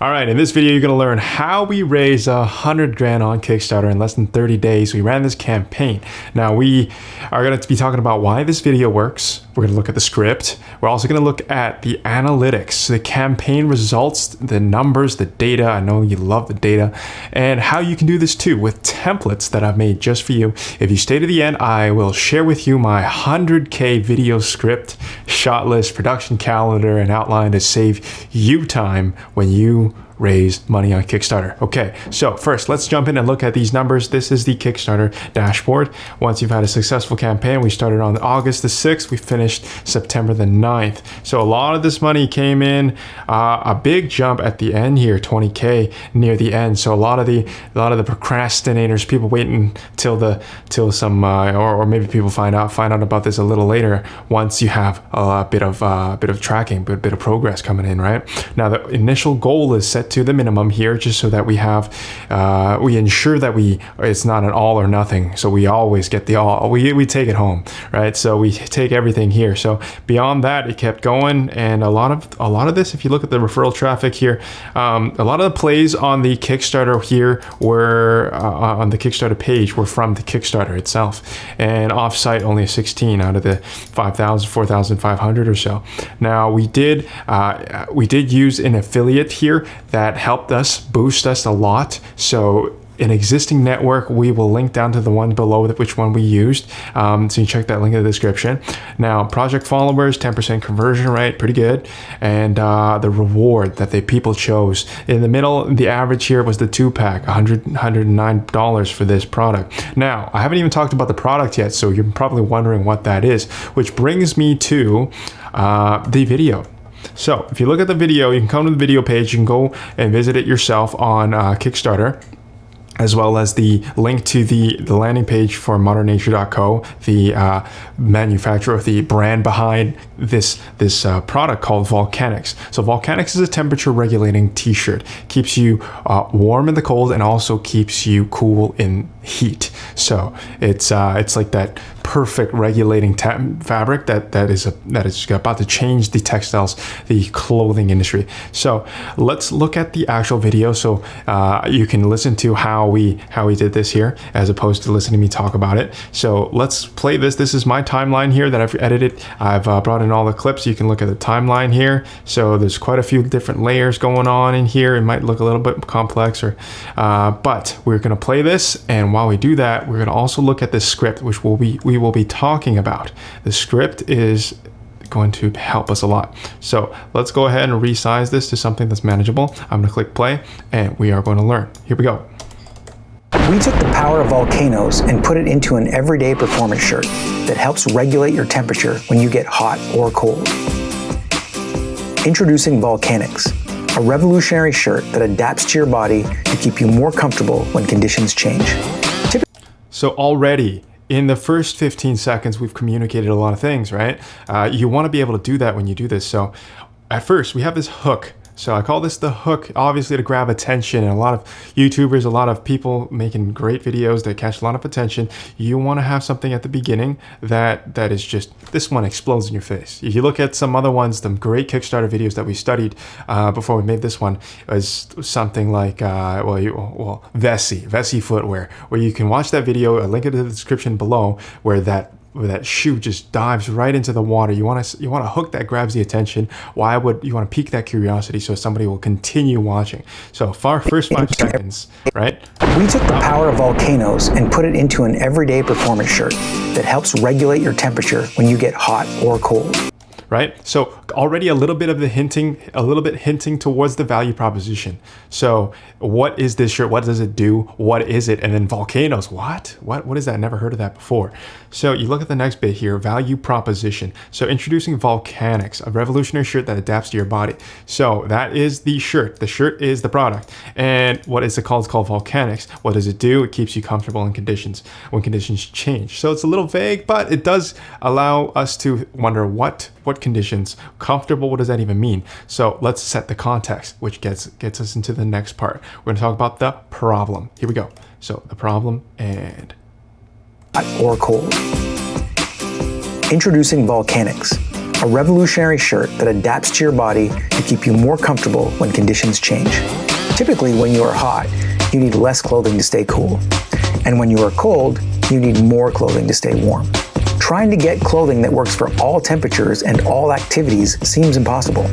All right, in this video, you're gonna learn how we raised 100 grand on Kickstarter in less than 30 days. We ran this campaign. Now we are gonna be talking about why this video works. We're gonna look at the script. We're also gonna look at the analytics, the campaign results, the numbers, the data. I know you love the data, and how you can do this too with templates that I've made just for you. If you stay to the end, I will share with you my 100K video script, shot list, production calendar, and outline to save you time when you raise money on Kickstarter. Okay, so first let's jump in and look at these numbers. This is the Kickstarter dashboard. Once you've had a successful campaign, we started on August the 6th, we finished September the 9th. So a lot of this money came in, a big jump at the end here, 20K near the end. So a lot of the procrastinators, people waiting till some or maybe people find out about this a little later once you have a bit of tracking, a bit of progress coming in, right? Now the initial goal is set to the minimum here, just so that we have we ensure that it's not an all or nothing, so we always get the all. We take it home, right? So we take everything here. So beyond that, it kept going, and a lot of this, if you look at the referral traffic here, a lot of the plays on the Kickstarter here were on the Kickstarter page were from the Kickstarter itself, and offsite only 16 out of the 4,500 or so. Now we did use an affiliate here that helped us, boost us a lot. So an existing network, we will link down to the one below which one we used. So you check that link in the description. Now, project followers, 10% conversion rate, pretty good. And the reward that the people chose. In the middle, the average here was the 2-pack, $109 for this product. Now, I haven't even talked about the product yet, so you're probably wondering what that is, which brings me to the video. So if you look at the video, you can come to the video page, you can go and visit it yourself on Kickstarter, as well as the link to the landing page for modernnature.co, the manufacturer, the brand behind this product called Volcanics. So Volcanics is a temperature regulating t-shirt. Keeps you warm in the cold and also keeps you cool in heat. So it's like that perfect regulating fabric that is about to change the textiles, the clothing industry. So let's look at the actual video, so you can listen to how we did this here, as opposed to listening to me talk about it. So let's play this. This is my timeline here that I've edited. I've brought in all the clips. You can look at the timeline here. So there's quite a few different layers going on in here. It might look a little bit complex, but we're going to play this, and while we do that, we're going to also look at the script, which we will be talking about. The script is going to help us a lot. So let's go ahead and resize this to something that's manageable. I'm going to click play, and we are going to learn. Here we go. We took the power of volcanoes and put it into an everyday performance shirt that helps regulate your temperature when you get hot or cold. Introducing Volcanics, a revolutionary shirt that adapts to your body to keep you more comfortable when conditions change. So already, in the first 15 seconds, we've communicated a lot of things, right? You want to be able to do that when you do this. So at first, we have this hook. So I call this the hook, obviously to grab attention. And a lot of YouTubers, a lot of people making great videos that catch a lot of attention. You want to have something at the beginning that is just, this one explodes in your face. If you look at some other ones, the great Kickstarter videos that we studied before we made this one, was something like, Vessi footwear, where you can watch that video, a link in the description below, where that shoe just dives right into the water. You want a hook that grabs the attention. Why would you want to pique that curiosity so somebody will continue watching? So first 5 seconds, right? We took the power of volcanoes and put it into an everyday performance shirt that helps regulate your temperature when you get hot or cold. Right? So already a little bit hinting towards the value proposition. So what is this shirt? What does it do? What is it? And then volcanoes. What is that? Never heard of that before. So you look at the next bit here, value proposition. So introducing Volcanics, a revolutionary shirt that adapts to your body. So that is the shirt. The shirt is the product. And what is it called? It's called Volcanics. What does it do? It keeps you comfortable in conditions when conditions change. So it's a little vague, but it does allow us to wonder what conditions. Comfortable, what does that even mean? So let's set the context, which gets us into the next part. We're going to talk about the problem. Here we go. So the problem or cold. Introducing Volcanics, a revolutionary shirt that adapts to your body to keep you more comfortable when conditions change. Typically, when you are hot, you need less clothing to stay cool. And when you are cold, you need more clothing to stay warm. Trying to get clothing that works for all temperatures and all activities seems impossible.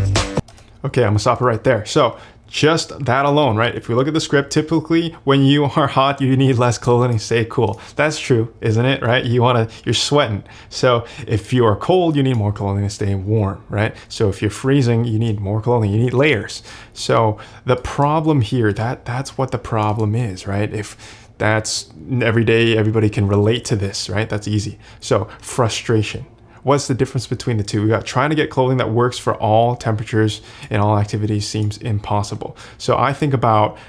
Okay, I'm gonna stop it right there. So just that alone, right? If we look at the script, typically when you are hot, you need less clothing to stay cool. That's true, isn't it? Right? You're sweating. So if you are cold, you need more clothing to stay warm, right? So if you're freezing, you need more clothing. You need layers. So the problem here, that's what the problem is, right? If that's every day, everybody can relate to this, right? That's easy. So frustration. What's the difference between the two? We got trying to get clothing that works for all temperatures and all activities seems impossible. So I think about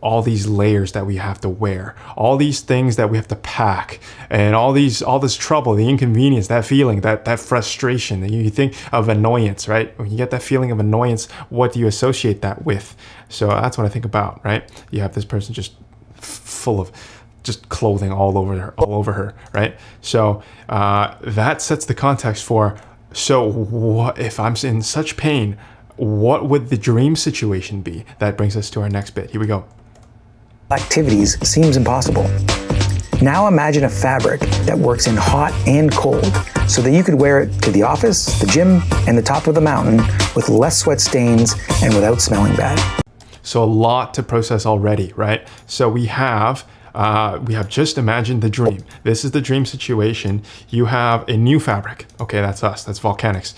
all these layers that we have to wear, all these things that we have to pack, and all this trouble, the inconvenience, that feeling, that frustration. And you think of annoyance, right? When you get that feeling of annoyance, what do you associate that with? So that's what I think about, right? You have this person just full of just clothing all over her, right? So that sets the context for, so what if I'm in such pain, what would the dream situation be? That brings us to our next bit. Here we go. Activities seems impossible. Now imagine a fabric that works in hot and cold so that you could wear it to the office, the gym, and the top of the mountain with less sweat stains and without smelling bad. So a lot to process already, right? So we have just imagined the dream. This is the dream situation. You have a new fabric. Okay, that's us. That's Volcanics.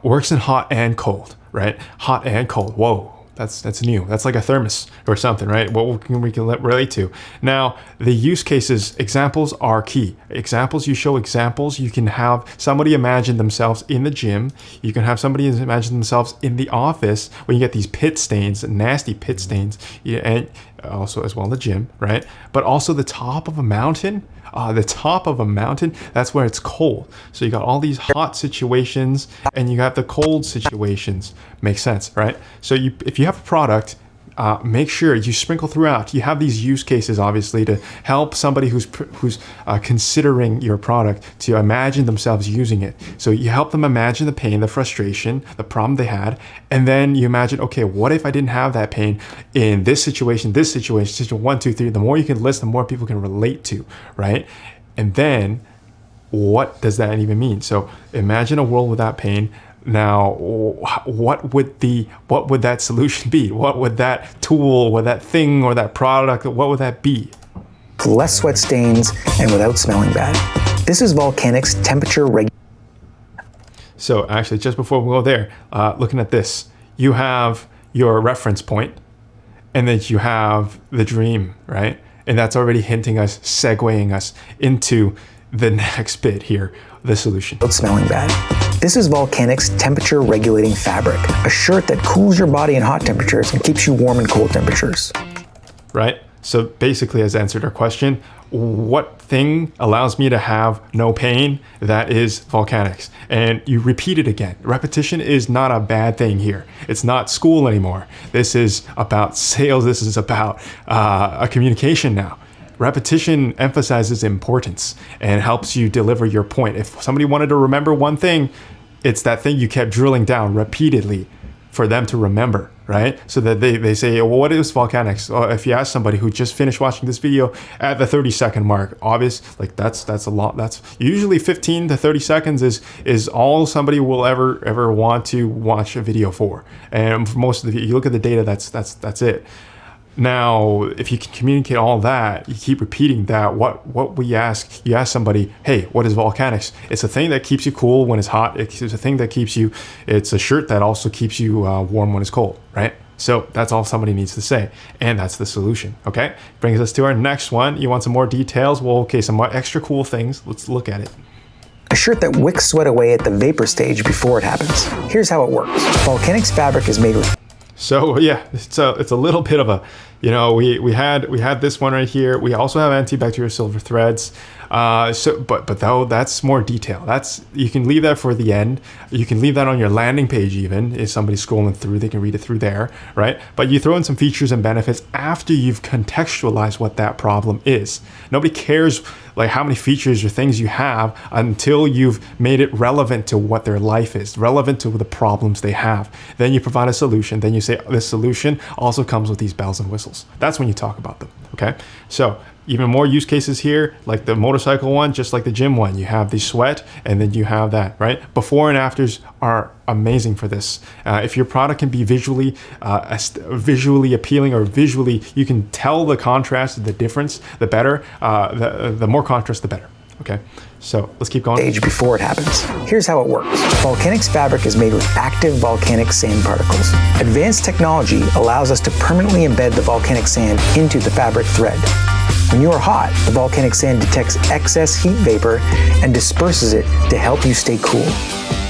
Works in hot and cold, right? Hot and cold. Whoa. That's new. That's like a thermos or something, right? What can we relate to? Now, the use cases, examples are key. Examples, you show examples. You can have somebody imagine themselves in the gym. You can have somebody imagine themselves in the office when you get these pit stains, nasty pit stains, and also as well in the gym, right? But also the top of a mountain. That's where it's cold. So you got all these hot situations and you got the cold situations. Makes sense, right? So if you have a product, make sure you sprinkle throughout. You have these use cases, obviously, to help somebody who's considering your product to imagine themselves using it. So you help them imagine the pain, the frustration, the problem they had, and then you imagine, okay, what if I didn't have that pain in this situation, situation 1, 2, 3. The more you can list, the more people can relate to, right? And then what does that even mean? So imagine a world without pain. Now, what would that solution be? What would that tool, or that thing, or that product, what would that be? Less sweat stains and without smelling bad. This is Volcanics temperature regulation. So actually, just before we go there, looking at this, you have your reference point, and then you have the dream, right? And that's already segueing us into the next bit here, the solution. Without smelling bad. This is Volcanics temperature regulating fabric, a shirt that cools your body in hot temperatures and keeps you warm in cold temperatures. Right? So basically, has answered our question. What thing allows me to have no pain? That is Volcanics. And you repeat it again. Repetition is not a bad thing here. It's not school anymore. This is about sales. This is about a communication now. Repetition emphasizes importance and helps you deliver your point. If somebody wanted to remember one thing, it's that thing you kept drilling down repeatedly for them to remember, right? So that they say, well, what is Volcanics? Or if you ask somebody who just finished watching this video at the 30-second mark, obvious, like that's a lot. That's usually 15 to 30 seconds is all somebody will ever want to watch a video for. And for most of you look at the data, that's it. Now, if you can communicate all that, you keep repeating that, you ask somebody, hey, what is Volcanics? It's a thing that keeps you cool when it's hot. It's a thing that it's a shirt that also keeps you warm when it's cold, right? So that's all somebody needs to say. And that's the solution, okay? Brings us to our next one. You want some more details? Well, okay, some more extra cool things. Let's look at it. A shirt that wicks sweat away at the vapor stage before it happens. Here's how it works. Volcanics fabric is made with... So yeah, it's a little bit of a, we had this one right here. We also have antibacterial silver threads. But though that's more detail. You can leave that for the end. You can leave that on your landing page even. If somebody's scrolling through, they can read it through there, right? But you throw in some features and benefits after you've contextualized what that problem is. Nobody cares like how many features or things you have until you've made it relevant to what their life is, relevant to the problems they have. Then you provide a solution. Then you say this solution also comes with these bells and whistles. That's when you talk about them. Okay. So even more use cases here, like the motorcycle one, just like the gym one. You have the sweat, and then you have that, right? Before and afters are amazing for this. If your product can be visually appealing, or visually, you can tell the contrast, the difference, the better. The more contrast, the better. Okay, so let's keep going. Stage before it happens. Here's how it works. Volcanics fabric is made with active volcanic sand particles. Advanced technology allows us to permanently embed the volcanic sand into the fabric thread. When you are hot, the volcanic sand detects excess heat vapor and disperses it to help you stay cool.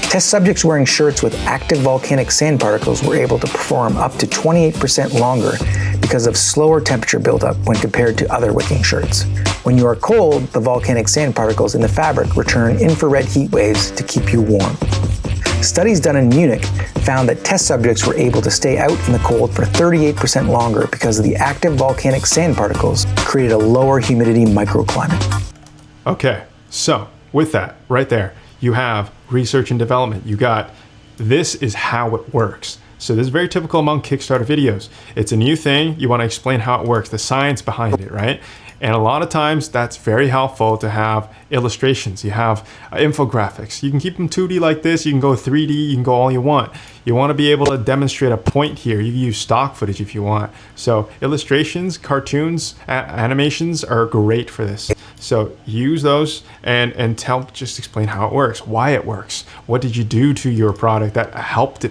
Test subjects wearing shirts with active volcanic sand particles were able to perform up to 28% longer because of slower temperature buildup when compared to other wicking shirts. When you are cold, the volcanic sand particles in the fabric return infrared heat waves to keep you warm. Studies done in Munich found that test subjects were able to stay out in the cold for 38% longer because of the active volcanic sand particles created a lower humidity microclimate. Okay, so with that right there, you have research and development. You got, this is how it works. So this is very typical among Kickstarter videos. It's a new thing. You want to explain how it works, the science behind it, right? And a lot of times that's very helpful to have illustrations. You have infographics. You can keep them 2D like this. You can go 3D. You can go all you want. You want to be able to demonstrate a point here. You can use stock footage if you want. So illustrations, cartoons, animations are great for this. So use those and just explain how it works, why it works. What did you do to your product that helped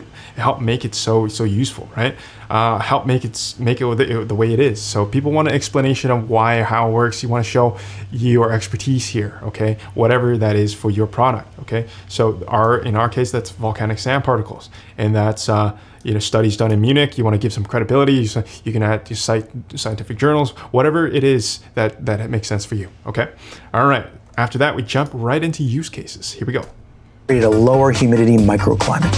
make it so useful, right? Help make it the way it is. So people want an explanation of why, how it works. You want to show your expertise here, okay? Whatever that is for your product, okay? So in our case, that's volcanic sand particles, and that's studies done in Munich. You want to give some credibility. You can add, cite scientific journals, whatever it is that makes sense for you, okay? All right. After that, we jump right into use cases. Here we go. Create a lower humidity microclimate.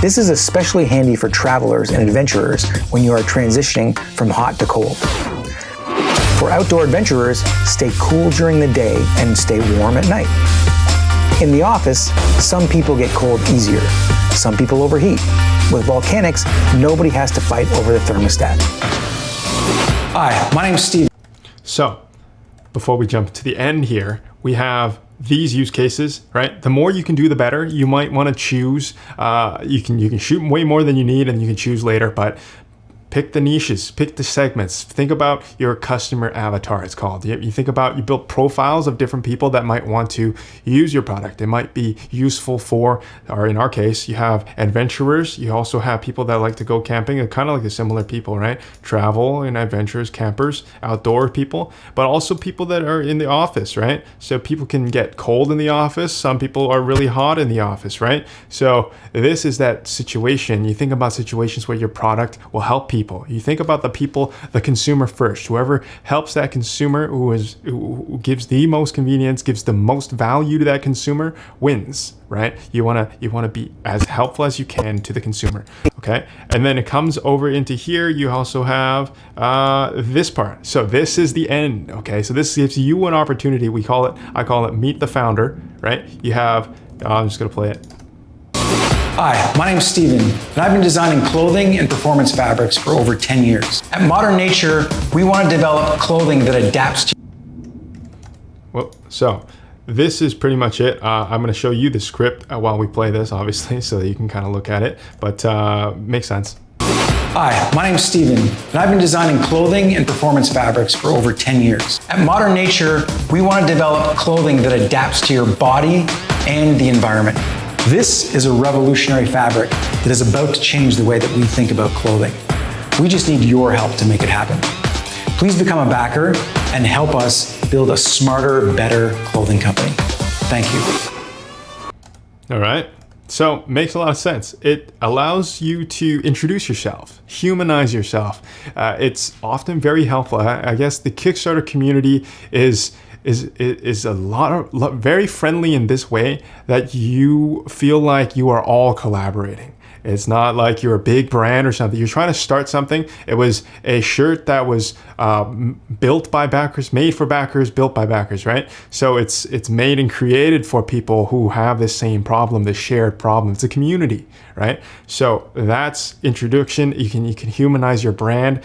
This is especially handy for travelers and adventurers when you are transitioning from hot to cold. For outdoor adventurers, stay cool during the day and stay warm at night. In the office, some people get cold easier. Some people overheat. With volcanics, nobody has to fight over the thermostat. Hi, my name's Steve. So, before we jump to the end here, we have these use cases, right? The more you can do, the better. You might want to choose. You can shoot way more than you need, and you can choose later. But pick the niches, pick the segments. Think about your customer avatar, it's called. You think about, you build profiles of different people that might want to use your product. It might be useful for, or in our case, you have adventurers. You also have people that like to go camping, and kind of like the similar people, right? Travel and adventurers, campers, outdoor people, but also people that are in the office, right? So people can get cold in the office. Some people are really hot in the office, right? So this is that situation. You think about situations where your product will help people. You think about the people, the consumer first. Whoever helps that consumer, who gives the most convenience, gives the most value to that consumer, wins, right? You want to be as helpful as you can to the consumer, okay? And then it comes over into here. You also have this part. So this is the end, okay? So this gives you an opportunity. I call it meet the founder, right? You have, I'm just gonna play it. Hi, my name's Steven, and I've been designing clothing and performance fabrics for over 10 years. At Modern Nature, we want to develop clothing that adapts to... Well, so this is pretty much it. I'm going to show you the script while we play this, obviously, so that you can kind of look at it, but makes sense. Hi, my name's Steven, and I've been designing clothing and performance fabrics for over 10 years. At Modern Nature, we want to develop clothing that adapts to your body and the environment. This is a revolutionary fabric that is about to change the way that we think about clothing. We just need your help to make it happen. Please become a backer and help us build a smarter, better clothing company. Thank you. All right. So makes a lot of sense. It allows you to introduce yourself, humanize yourself. It's often very helpful. I guess the Kickstarter community is very friendly in this way, that you feel like you are all collaborating. It's not like you're a big brand or something. You're trying to start something. It was a shirt that was built by backers, made for backers, built by backers, right? So it's made and created for people who have the same problem, the shared problem. It's a community, right? So that's introduction. You can humanize your brand,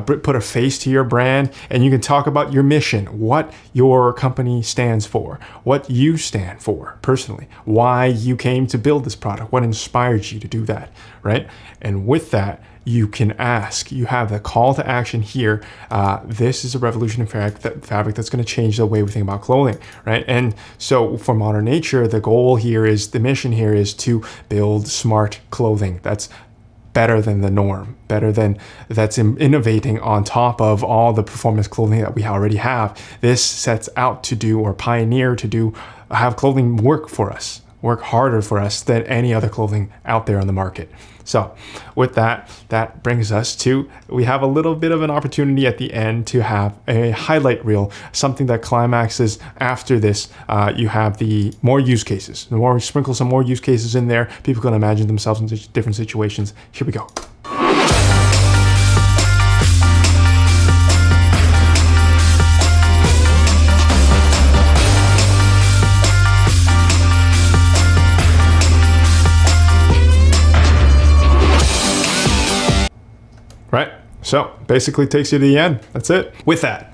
put a face to your brand, and you can talk about your mission, what your company stands for, what you stand for personally, why you came to build this product, what inspired you to do that, right? And with that, you can ask. You have the call to action here. This is a revolutionary fabric that's going to change the way we think about clothing, right? And so for Modern Nature, the goal here is, the mission here is to build smart clothing that's better than the norm, that's innovating on top of all the performance clothing that we already have. This sets out to do, or pioneer to do, have clothing work for us, work harder for us than any other clothing out there on the market. So with that brings us to, we have a little bit of an opportunity at the end to have a highlight reel, something that climaxes after this. You have the more use cases. The more we sprinkle some more use cases in there, people can imagine themselves in different situations. Here we go. Right? So basically takes you to the end. That's it. With that,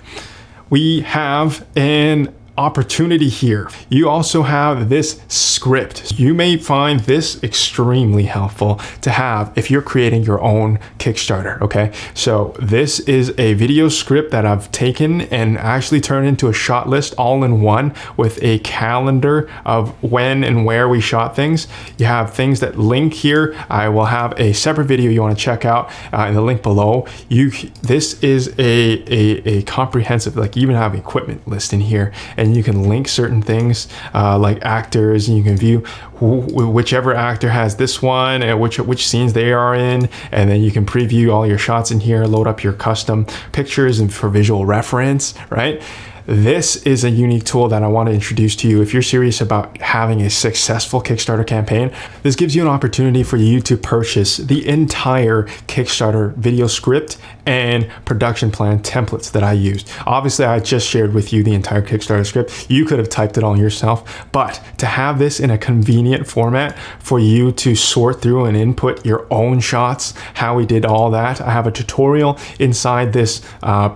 we have an opportunity here. You also have this script. You may find this extremely helpful to have if you're creating your own Kickstarter, okay? So this is a video script that I've taken and actually turned into a shot list all in one, with a calendar of when and where we shot things. You have things that link here. I will have a separate video you want to check out in the link below. This is a comprehensive, like, you even have equipment list in here, and you can link certain things like actors, and you can view whichever actor has this one and which scenes they are in, and then you can preview all your shots in here, load up your custom pictures and for visual reference, right? This is a unique tool that I want to introduce to you if you're serious about having a successful Kickstarter campaign. This gives you an opportunity for you to purchase the entire Kickstarter video script and production plan templates that I used. Obviously, I just shared with you the entire Kickstarter script. You could have typed it all yourself, but to have this in a convenient format for you to sort through and input your own shots, how we did all that, I have a tutorial inside this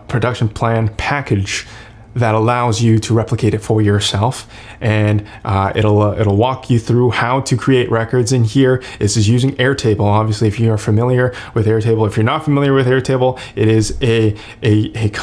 production plan package that allows you to replicate it for yourself, and it'll walk you through how to create records in here. This is using Airtable. Obviously, if you are familiar with Airtable, if you're not familiar with Airtable, it is it's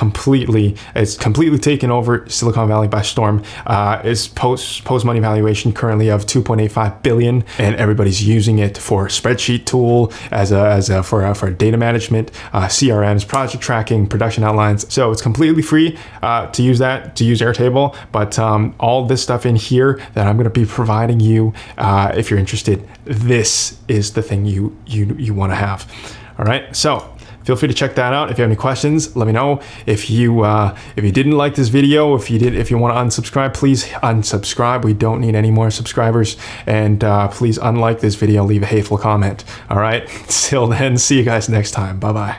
completely taken over Silicon Valley by storm. It's post money valuation currently of 2.85 billion, and everybody's using it for a spreadsheet tool, for data management, CRMs, project tracking, production outlines. So it's completely free to use Airtable, but all this stuff in here that I'm going to be providing you, if you're interested, this is the thing you want to have. All right, so feel free to check that out. If you have any questions, let me know. If you didn't like this video, if you want to unsubscribe, please unsubscribe. We don't need any more subscribers, and please unlike this video, leave a hateful comment. All right, till then, see you guys next time. Bye bye.